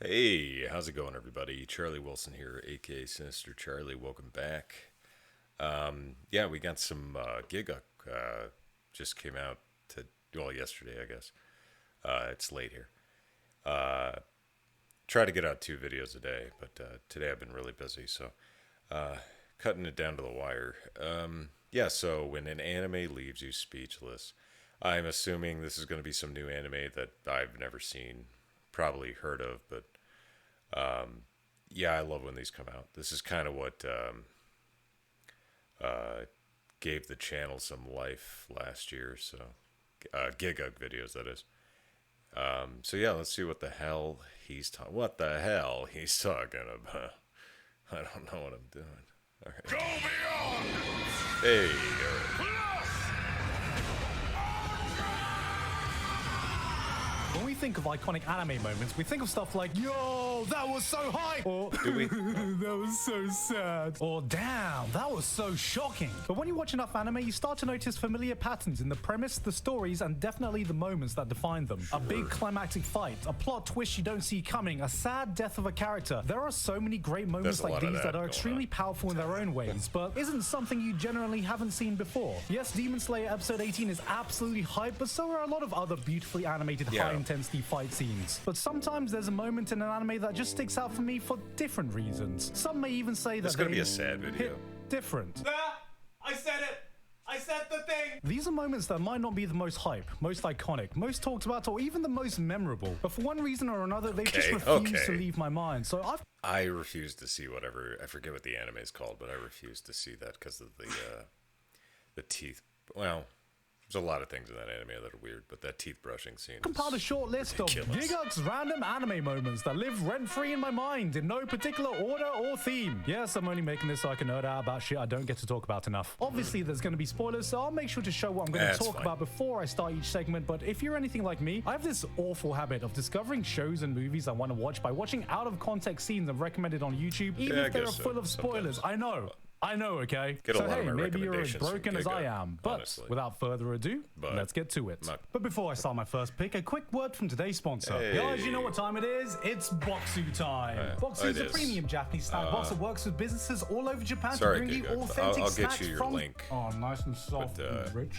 Hey, how's it going, everybody? Charlie Wilson here, aka Sinister Charlie. Welcome back. Yeah, we got some Gigguk. Just came out yesterday, I guess. It's late here. Try to get out 2 videos a day, but today I've been really busy, so cutting it down to the wire. Yeah, so when an anime leaves you speechless, I'm assuming this is going to be some new anime that I've never seen, probably heard of, but yeah, I love when these come out. This is kind of what gave the channel some life last year, so Gigguk videos, that is. So yeah, let's see what the hell he's talking about. I don't know what I'm doing. All right. Go beyond. Hey. All right. When we think of iconic anime moments, we think of stuff like, yo, that was so hype! Or, Do we? that was so sad. Or, damn, that was so shocking. But when you watch enough anime, you start to notice familiar patterns in the premise, the stories, and definitely the moments that define them. A big climactic fight, a plot twist you don't see coming, a sad death of a character. There are so many great moments like these that are extremely powerful in their own ways, but isn't something you generally haven't seen before. Yes, Demon Slayer episode 18 is absolutely hype, but so are a lot of other beautifully animated high-intensity fight scenes. But sometimes there's a moment in an anime that just sticks out for me for different reasons. Some may even say that It's gonna be a sad video. Different. I said it! I said the thing! These are moments that might not be the most hype, most iconic, most talked about, or even the most memorable. But for one reason or another, they just refuse to leave my mind. So I refuse to see whatever, I forget what the anime is called, but I refuse to see that because of the teeth. Well, there's a lot of things in that anime that are weird, but that teeth brushing scene compiled a short list of Gigguk's random anime moments that live rent-free in my mind in no particular order or theme. Yes, I'm only making this so I can nerd out about shit I don't get to talk about enough. Obviously, there's going to be spoilers, so I'll make sure to show what I'm going to talk about before I start each segment, but if you're anything like me, I have this awful habit of discovering shows and movies I want to watch by watching out-of-context scenes I've recommended on YouTube, even if they're full of spoilers. Sometimes. I know, okay? Get So hey, maybe you're as broken as I am, but honestly. without further ado, let's get to it. But before I start my first pick, a quick word from today's sponsor. Guys, you know what time it is? It's Boxu time. Boxu is a premium Japanese snack box that works with businesses all over Japan to bring you authentic snacks get you your from... link. Oh, nice and soft and rich.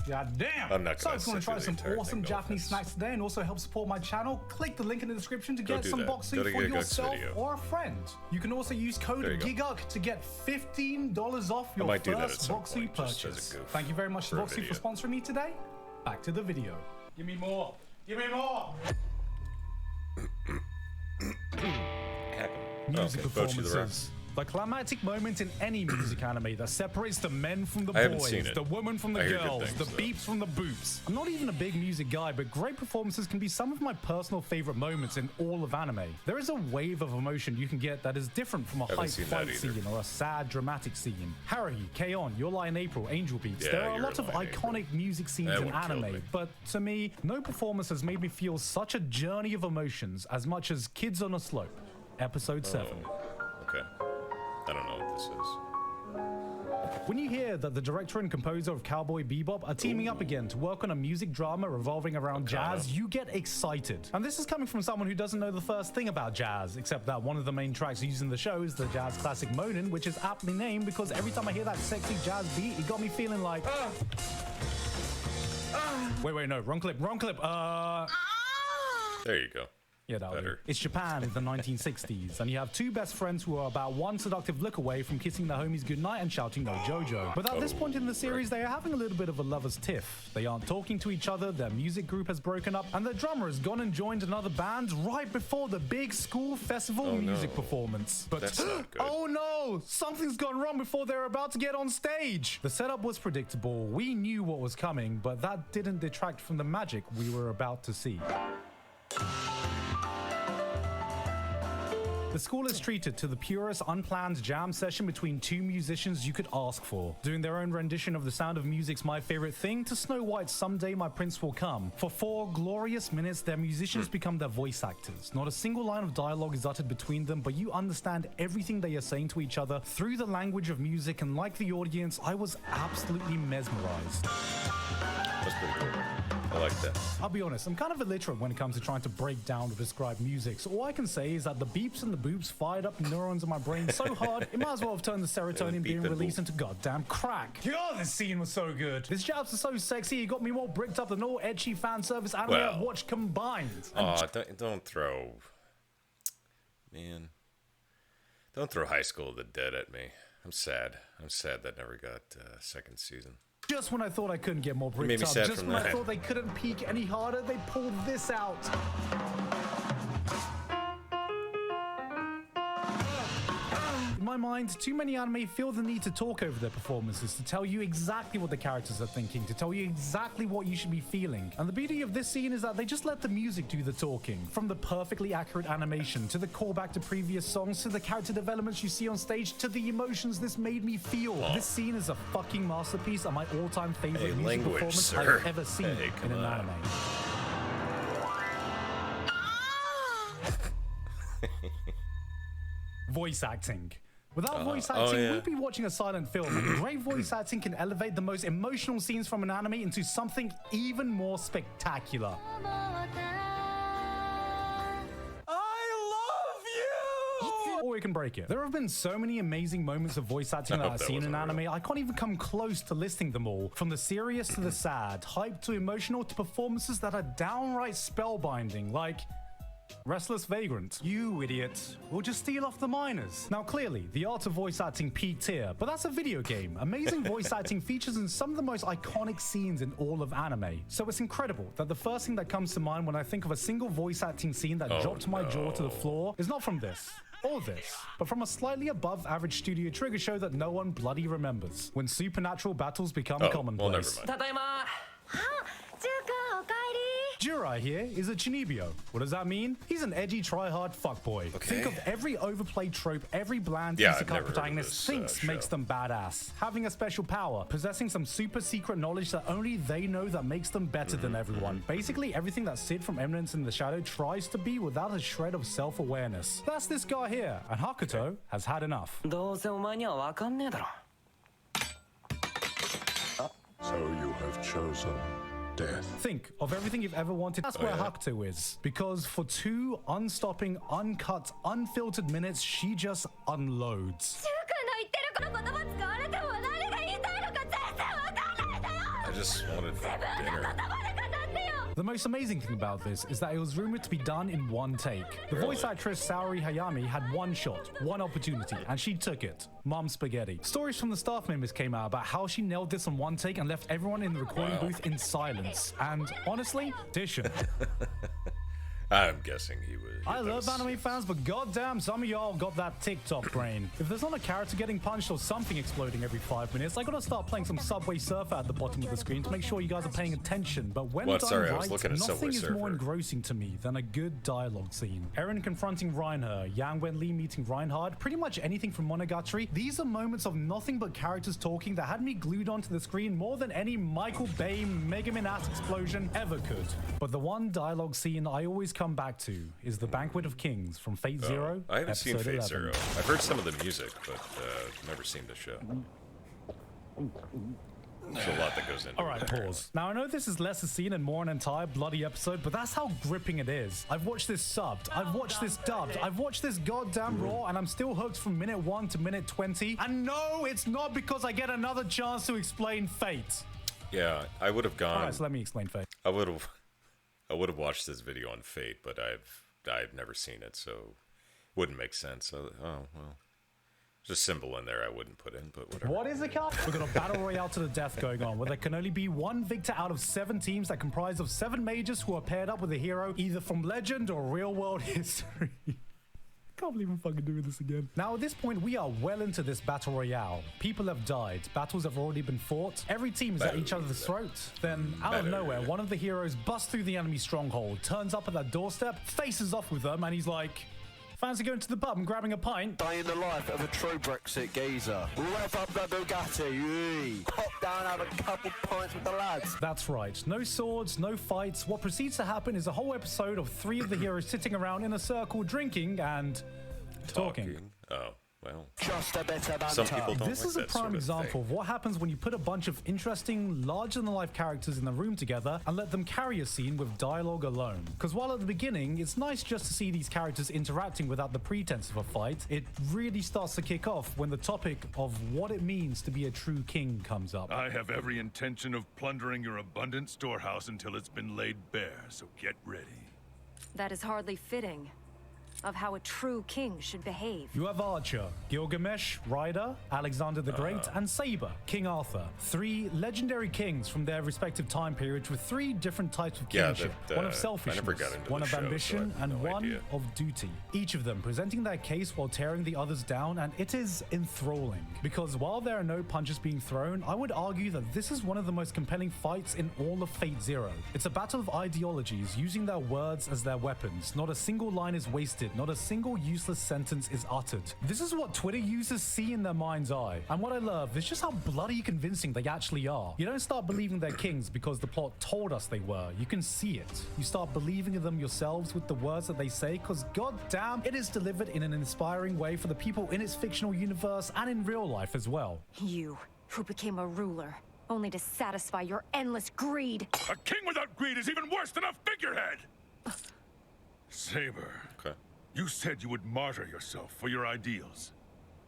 God damn. I'm not So gonna if you want to try some awesome Japanese offense. snacks today and also help support my channel, click the link in the description to get do some that. Boxu Go to for Gigguk's yourself video. or a friend. You can also use code There you go. Gigguk to get $15 off your might do that at first some Boxu point, just as a purchase. goof Thank you very much to for a Boxu video. for sponsoring me today. Back to the video. Give me more! Give me more! Music Bochi the performances. The climactic moment in any music anime that separates the men from the I haven't boys, seen it. the women from the I hear good girls, things, the though. beeps from the boops. I'm not even a big music guy, but great performances can be some of my personal favorite moments in all of anime. There is a wave of emotion you can get that is different from a Haven't hype seen that fight either. scene or a sad dramatic scene. Haruhi, K-On!, Your Lie in April, Angel Beats. Yeah, There are a Your lot of Lie in April. iconic music scenes That in one killed anime, me. but to me, no performance has made me feel such a journey of emotions as much as Kids on a Slope, episode 7. Okay. I don't know what this is. When you hear that the director and composer of Cowboy Bebop are teaming up again to work on a music drama revolving around jazz, you get excited. And this is coming from someone who doesn't know the first thing about jazz, except that one of the main tracks used in the show is the jazz classic Monin, which is aptly named because every time I hear that sexy jazz beat, it got me feeling like... Wait, no, wrong clip. There you go. Yeah, that'll do. Better. It's Japan in the 1960s, and you have two best friends who are about one seductive look away from kissing their homies goodnight and shouting no JoJo. But at this point in the series, they are having a little bit of a lover's tiff. They aren't talking to each other, their music group has broken up, and their drummer has gone and joined another band right before the big school festival music performance. But That's not good. oh no, something's gone wrong before they're about to get on stage. The setup was predictable, we knew what was coming, but that didn't detract from the magic we were about to see. The school is treated to the purest unplanned jam session between two musicians you could ask for, doing their own rendition of The Sound of Music's My Favorite Thing to Snow White's Someday My Prince Will Come. For 4 glorious minutes, their musicians become their voice actors. Not a single line of dialogue is uttered between them, but you understand everything they are saying to each other through the language of music, and like the audience, I was absolutely mesmerized. That's pretty cool. I like that. I'll be honest, I'm kind of illiterate when it comes to trying to break down or describe music, so all I can say is that the beeps and the boops fired up neurons in my brain so hard, it might as well have turned the serotonin being released into goddamn crack. God, this scene was so good. This Japs are so sexy, it got me more bricked up than all ecchi fan service anime I've watched combined. Oh, don't throw... Man. Don't throw High School of the Dead at me. I'm sad. I'm sad that never got second season. Just when I thought I couldn't get more bricked up, just when I thought they couldn't peak any harder, they pulled this out. In my mind, too many anime feel the need to talk over their performances, to tell you exactly what the characters are thinking, to tell you exactly what you should be feeling. And the beauty of this scene is that they just let the music do the talking. From the perfectly accurate animation, to the callback to previous songs, to the character developments you see on stage, to the emotions this made me feel. This scene is a fucking masterpiece and my all-time favorite music performance I've ever seen in an anime. Voice acting. Without voice acting, we'd be watching a silent film. And great voice acting can elevate the most emotional scenes from an anime into something even more spectacular. Or we can break it. There have been so many amazing moments of voice acting that I've seen in anime, I can't even come close to listing them all. From the serious to the sad, hype to emotional, to performances that are downright spellbinding, like Restless Vagrant. You idiot. We'll just steal off the miners. Now clearly, the art of voice acting peaked here, but that's a video game. Amazing voice acting features in some of the most iconic scenes in all of anime. So it's incredible that the first thing that comes to mind when I think of a single voice acting scene that dropped my jaw to the floor is not from this or this, but from a slightly above average Studio Trigger show that no one bloody remembers. When supernatural battles become commonplace. Well, never mind. Jirai here is a Chinibyo. What does that mean? He's an edgy, try-hard fuckboy. Think of every overplayed trope every bland isekai protagonist thinks makes them badass. Having a special power, possessing some super secret knowledge that only they know that makes them better than everyone. Basically everything that Sid from Eminence in the Shadow tries to be without a shred of self-awareness. That's this guy here, and Hakuto has had enough. So you have chosen death. Think of everything you've ever wanted. That's where Hakuto is. Because for 2 unstopping, uncut, unfiltered minutes, she just unloads. I just wanted dinner. The most amazing thing about this is that it was rumored to be done in one take. The voice actress Saori Hayami had one shot, one opportunity, and she took it. Mom spaghetti. Stories from the staff members came out about how she nailed this on one take and left everyone in the recording booth in silence. And honestly, audition. I'm guessing he was. I love anime fans, but goddamn, some of y'all got that TikTok brain. If there's not a character getting punched or something exploding every 5 minutes, I gotta start playing some Subway Surfer at the bottom of the screen to make sure you guys are paying attention. But when done right, nothing is more engrossing to me than a good dialogue scene. Eren confronting Reinhardt, Yang Wenli meeting Reinhard, pretty much anything from Monogatari. These are moments of nothing but characters talking that had me glued onto the screen more than any Michael Bay Megaman ass explosion ever could. But the one dialogue scene I always come back to is the Banquet of Kings from Fate Zero. I haven't seen Fate 11. Zero. I've heard some of the music, but never seen the show. There's a lot that goes into it. Alright, pause. Now I know this is less a scene and more an entire bloody episode, but that's how gripping it is. I've watched this subbed, I've watched this dubbed, I've watched this goddamn raw, and I'm still hooked from minute 1 to minute 20. And no, it's not because I get another chance to explain Fate. Yeah, I would have gone. Alright, so let me explain Fate. I would have watched this video on Fate, but I've never seen it, so wouldn't make sense. Oh well, there's a symbol in there I wouldn't put in, but whatever. What is it, Kat? We've got a battle royale to the death going on, where there can only be one victor out of 7 teams that comprise of 7 mages who are paired up with a hero either from legend or real world history. Can't believe I'm fucking doing this again. Now at this point we are well into this battle royale. People have died, battles have already been fought, every team is at each other's throat. Then out of nowhere, one of the heroes busts through the enemy stronghold, turns up at that doorstep, faces off with them, and he's like, fancy going to the pub and grabbing a pint? Day in the life of a true Brexit geezer. Rev up the Bugatti, hop down, have a couple pints with the lads. That's right, no swords, no fights. What proceeds to happen is a whole episode of 3 of the heroes sitting around in a circle drinking and talking. Oh. well, Just a bit of some banter. people don't This like is a that prime sort of example thing. of what happens when you put a bunch of interesting, larger-than-life characters in the room together and let them carry a scene with dialogue alone. Because while at the beginning, it's nice just to see these characters interacting without the pretense of a fight, it really starts to kick off when the topic of what it means to be a true king comes up. I have every intention of plundering your abundant storehouse until it's been laid bare, so get ready. That is hardly fitting of how a true king should behave. You have Archer, Gilgamesh, Ryder, Alexander the Great, and Saber, King Arthur. 3 legendary kings from their respective time periods with 3 different types of Yeah, kingship. that, One of I selfishness, never got into one the of show, so I ambition, have and no one idea. of duty. Each of them presenting their case while tearing the others down, and it is enthralling. Because while there are no punches being thrown, I would argue that this is one of the most compelling fights in all of Fate Zero. It's a battle of ideologies using their words as their weapons. Not a single line is wasted, not a single useless sentence is uttered. This is what Twitter users see in their mind's eye. And what I love is just how bloody convincing they actually are. You don't start believing they're kings because the plot told us they were. You can see it. You start believing in them yourselves with the words that they say, because goddamn, it is delivered in an inspiring way for the people in its fictional universe and in real life as well. You, who became a ruler, only to satisfy your endless greed. A king without greed is even worse than a figurehead! Saber, Okay. you said you would martyr yourself for your ideals.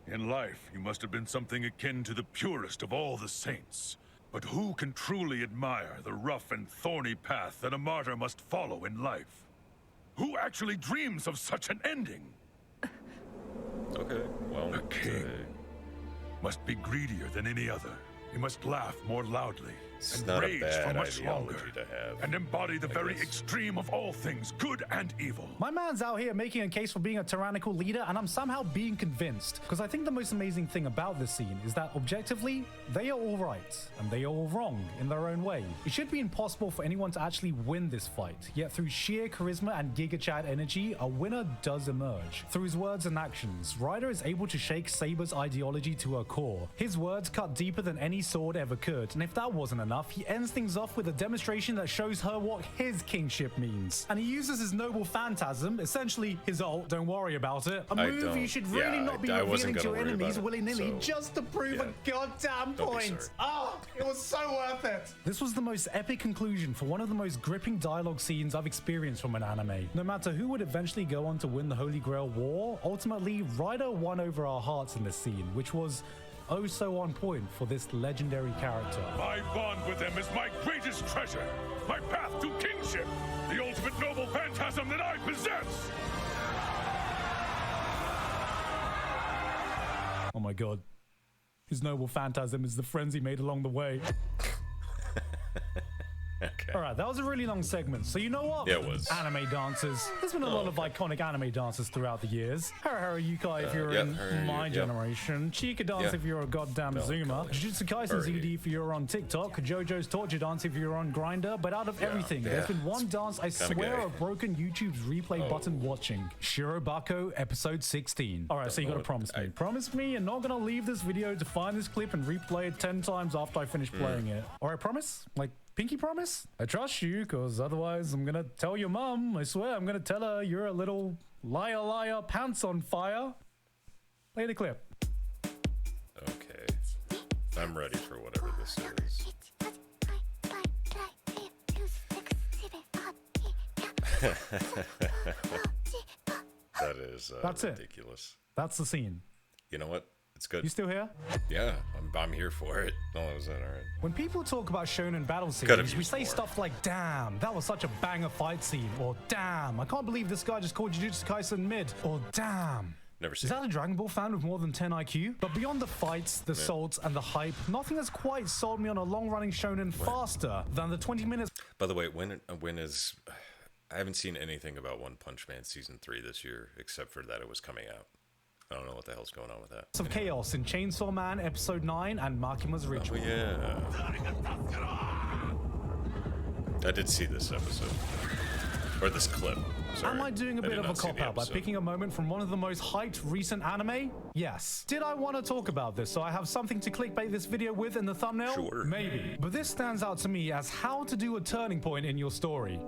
In life, you must have been something akin to the purest of all the saints. But who can truly admire the rough and thorny path that a martyr must follow in life? Who actually dreams of such an ending? Okay. Well, A king must be greedier than any other. He must laugh more loudly It's and not a rage for bad much ideology longer, to have, and embody the I very guess. extreme of all things, good and evil. My man's out here making a case for being a tyrannical leader, and I'm somehow being convinced. Because I think the most amazing thing about this scene is that objectively, they are all right, and they are all wrong in their own way. It should be impossible for anyone to actually win this fight, yet through sheer charisma and Giga Chat energy, a winner does emerge. Through his words and actions, Ryder is able to shake Saber's ideology to her core. His words cut deeper than any sword ever could, and if that wasn't enough, he ends things off with a demonstration that shows her what his kingship means. And he uses his noble phantasm, essentially his ult, don't worry about it, a I move don't- you should really yeah, not be I wasn't revealing to gonna your worry enemies about it, willy-nilly so, just to prove yeah. a goddamn Don't be point. sorry. Oh, it was so worth it. This was the most epic conclusion for one of the most gripping dialogue scenes I've experienced from an anime. No matter who would eventually go on to win the Holy Grail War, ultimately, Ryder won over our hearts in this scene, which was oh so on point for this legendary character. My bond with them is my greatest treasure, my path to kingship, the ultimate noble phantasm that I possess. Oh my god. His noble phantasm is the friends he made along the way. Okay. Alright, that was a really long segment, so you know what? Yeah, it was. Anime dancers. There's been a lot of iconic anime dancers throughout the years. Hara Yukai if you're yeah, in Hara, my yeah. generation. Chica Dance Yeah. if you're a goddamn Zoomer. Melancholy. Jujutsu Kaisen Hara. ZD if you're on TikTok. JoJo's Torture Dance if you're on Grindr. But out of everything, there's yeah. been one dance I kinda swear gay. I've broken YouTube's replay button watching. Shirobako episode 16. Alright, so you know gotta what- promise me. Promise me you're not gonna leave this video to find this clip and replay it 10 times after I finish playing it. Alright, promise? Like, pinky promise? I trust you, because otherwise I'm gonna tell your mum. I swear I'm gonna tell her you're a little liar, pants on fire. Play the clip. Okay. I'm ready for whatever this is. That is That's it. ridiculous. That's the scene. You know what? It's good. You still here? Yeah, I'm here for it. Oh, that was it. All right. When people talk about shonen battle Could've scenes, we used say more. stuff like, damn, that was such a banger fight scene, or damn, I can't believe this guy just called Jujutsu Kaisen mid, or damn. Never Is seen that a Dragon Ball fan with more than 10 IQ? But beyond the fights, the salts, and the hype, nothing has quite sold me on a long-running shonen faster than the 20 minutes By the way, when is I haven't seen anything about One Punch Man season 3 this year, except for that it was coming out. I don't know what the hell's going on with that. of chaos in Chainsaw Man episode 9 and Makima's Oh Ritual. yeah, I did see this episode or this clip. Sorry. Am I doing a did bit of a not see the cop-out by episode. picking a moment from one of the most hyped recent anime? Yes. Did I want to talk about this so I have something to clickbait this video with in the thumbnail? Sure. Maybe. But this stands out to me as how to do a turning point in your story.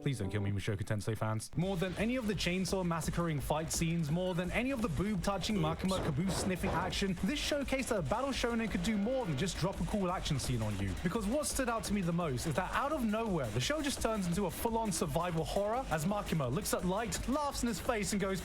Please don't kill me, Mushoku Tensei fans. More than any of the chainsaw massacring fight scenes, more than any of the boob-touching Makima caboose-sniffing action, this showcased that a battle shonen could do more than just drop a cool action scene on you. Because what stood out to me the most is that out of nowhere, the show just turns into a full-on survival horror as Makima looks at Light, laughs in his face, and goes,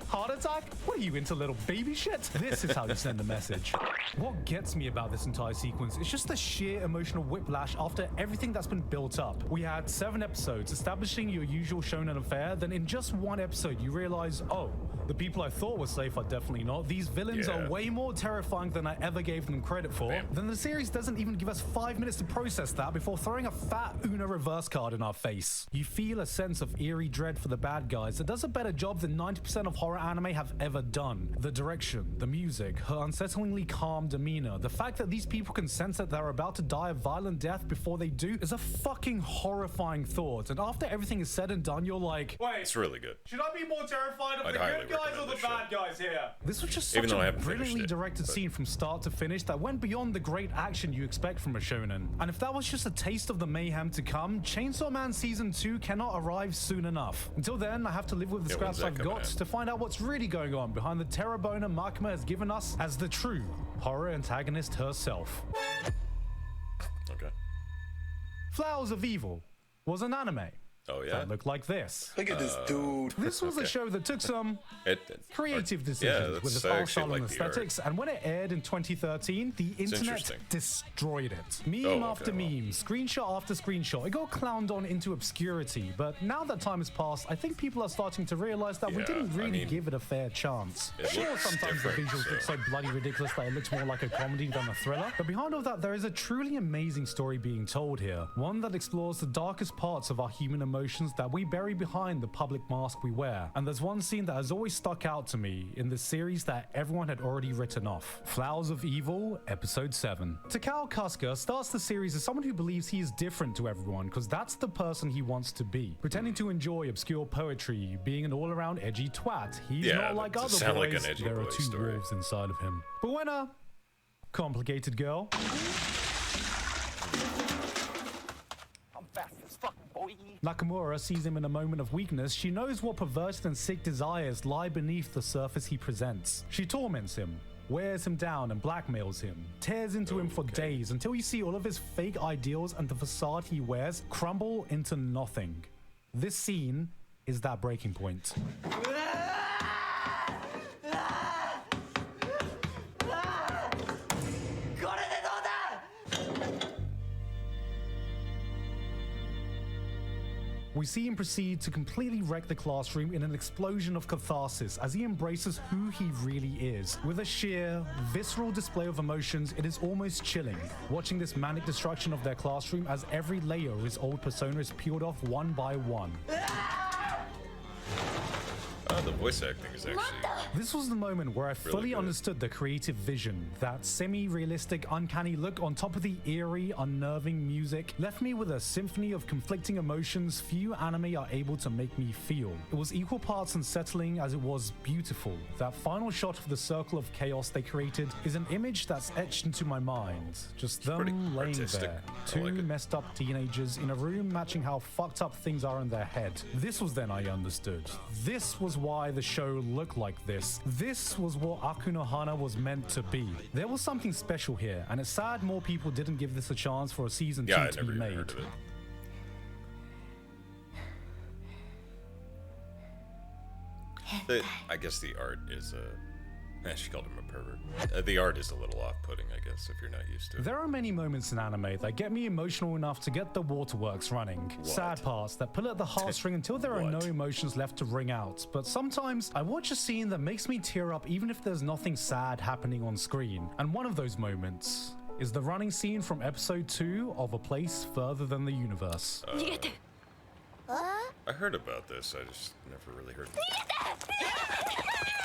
heart attack? What are you into, little baby shit? This is how you send a message. What gets me about this entire sequence is just the sheer emotional whiplash after everything that's been built up. We had 7 episodes establishing your usual shonen affair, then in just one episode you realize, oh, the people I thought were safe are definitely not. These villains are way more terrifying than I ever gave them credit for. Then the series doesn't even give us 5 minutes to process that before throwing a fat Uno reverse card in our face. You feel a sense of eerie dread for the bad guys that does a better job than 90% of horror anime have ever done. The direction, the music, her unsettlingly calm demeanor, the fact that these people can sense that they're about to die a violent death before they do is a fucking horrifying thought. And after everything is said and done, you're like, wait, It's really good. should I be more terrified of I'd the highly good guys or recommend the this bad show. guys here? This was just Even such though I a haven't finished brilliantly it, directed but- scene from start to finish that went beyond the great action you expect from a shonen. And if that was just a taste of the mayhem to come, Chainsaw Man Season 2 cannot arrive soon enough. Until then, I have to live with the Yeah, when's scraps that I've coming got out? to find out what's really going on behind the terror boner Makima has given us as the true horror antagonist herself. Okay. Flowers of Evil was an anime Oh, yeah? that looked like this. Look at this dude. This was a show that took some creative yeah, decisions that's- with its I art actually style and like the art. aesthetics, and when it aired in 2013, the internet interesting. destroyed it. Meme Oh, okay, after well. meme, screenshot after screenshot, it got clowned on into obscurity, but now that time has passed, I think people are starting to realize that we Yeah, didn't I really mean, give it a fair chance. it Sure, looks sometimes the different, visuals look so bloody ridiculous that it looks more like a comedy than a thriller, but behind all that, there is a truly amazing story being told here, one that explores the darkest parts of our human emotions that we bury behind the public mask we wear. And there's one scene that has always stuck out to me in this series that everyone had already written off. Flowers of Evil, Episode 7. Takao Kasuga starts the series as someone who believes he is different to everyone because that's the person he wants to be. Pretending to enjoy obscure poetry, being an all-around edgy twat. He's Yeah, not like that other sound like boys. an edgy There are boy 2 story. wolves inside of him. But when a complicated girl Nakamura sees him in a moment of weakness, she knows what perverted and sick desires lie beneath the surface he presents. She torments him, wears him down and blackmails him, tears into him for days until you see all of his fake ideals and the facade he wears crumble into nothing. This scene is that breaking point. We see him proceed to completely wreck the classroom in an explosion of catharsis as he embraces who he really is. With a sheer, visceral display of emotions, it is almost chilling, watching this manic destruction of their classroom as every layer of his old persona is peeled off one by one. The voice acting is actually... This was the moment where I fully good. understood the creative vision. That semi-realistic, uncanny look on top of the eerie, unnerving music left me with a symphony of conflicting emotions few anime are able to make me feel. It was equal parts unsettling as it was beautiful. That final shot of the circle of chaos they created is an image that's etched into my mind. Just pretty them laying artistic. there. I 2 like it. messed up teenagers in a room matching how fucked up things are in their head. This was then I understood. This was why the show looked like this. This was what Aku no Hana was meant to be. There was something special here, and it's sad more people didn't give this a chance for a season 2 Yeah, I to never be even made. heard of it. I guess the art is she called him a pervert. The art is a little off-putting, I guess, if you're not used to it. There are many moments in anime that get me emotional enough to get the waterworks running. Sad parts that pull at the heartstring until there are no What? emotions left to wring out. But sometimes I watch a scene that makes me tear up even if there's nothing sad happening on screen. And one of those moments is the running scene from episode 2 of A Place Further Than the Universe. I heard about this, I just never really heard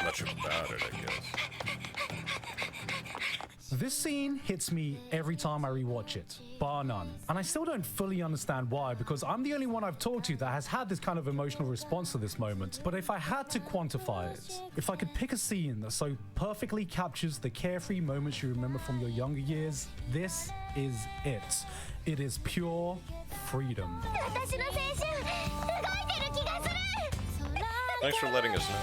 much about it, I guess. This scene hits me every time I rewatch it, bar none. And I still don't fully understand why, because I'm the only one I've talked to that has had this kind of emotional response to this moment. But if I had to quantify it, if I could pick a scene that so perfectly captures the carefree moments you remember from your younger years, this is it. It is pure freedom. 私の青春 Thanks for letting us know.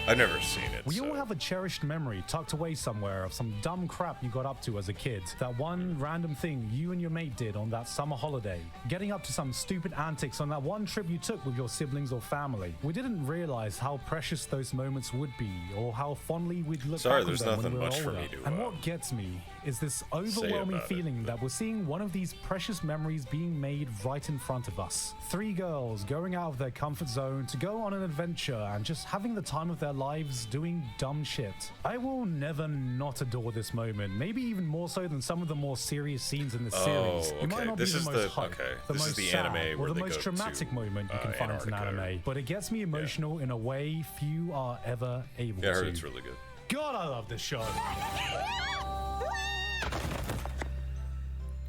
I've never seen it. We all have a cherished memory tucked away somewhere of some dumb crap you got up to as a kid. That one random thing you and your mate did on that summer holiday. Getting up to some stupid antics on that one trip you took with your siblings or family. We didn't realize how precious those moments would be, or how fondly we'd look back on them when we were older. And what gets me is this overwhelming feeling that we're seeing one of these precious memories being made right in front of us. 3 girls going out of their comfort zone to go on an adventure and just having the time of their lives doing dumb shit. I will never not adore this moment, maybe even more so than some of the more serious scenes in the series. It might not be the most hype, the most sad, or the most dramatic moment you can find in anime, but it gets me emotional in a way few are ever able to. Yeah, I heard it's really good. God, I love this show.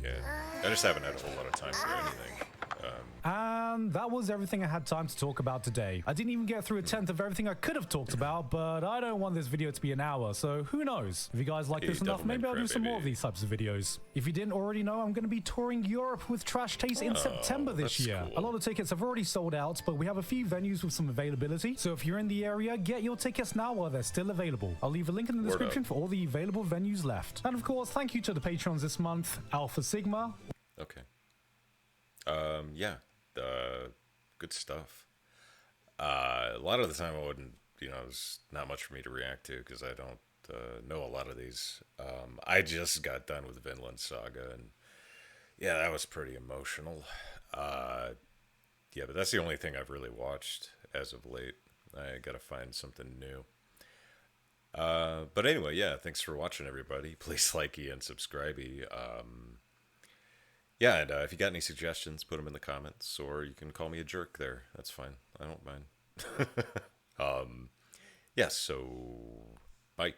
Yeah, I just haven't had a whole lot of time for anything. And that was everything I had time to talk about today. I didn't even get through a tenth of everything I could have talked about, but I don't want this video to be an hour, so who knows? If you guys like this enough, maybe I'll do some more of these types of videos. If you didn't already know, I'm going to be touring Europe with Trash Taste in September this year. Cool. A lot of tickets have already sold out, but we have a few venues with some availability, so if you're in the area, get your tickets now while they're still available. I'll leave a link in the description for all the available venues left. And of course, thank you to the patrons this month, Alpha Sigma. Okay. Yeah. Good stuff. A lot of the time I wouldn't, there's not much for me to react to because I don't know a lot of these. I just got done with Vinland Saga, and yeah, that was pretty emotional. Yeah, but that's the only thing I've really watched as of late. I gotta find something new. But anyway, yeah, thanks for watching, everybody. Please likey and subscribey. Yeah, and if you got any suggestions, put them in the comments, or you can call me a jerk there. That's fine. I don't mind. Yeah, so bye.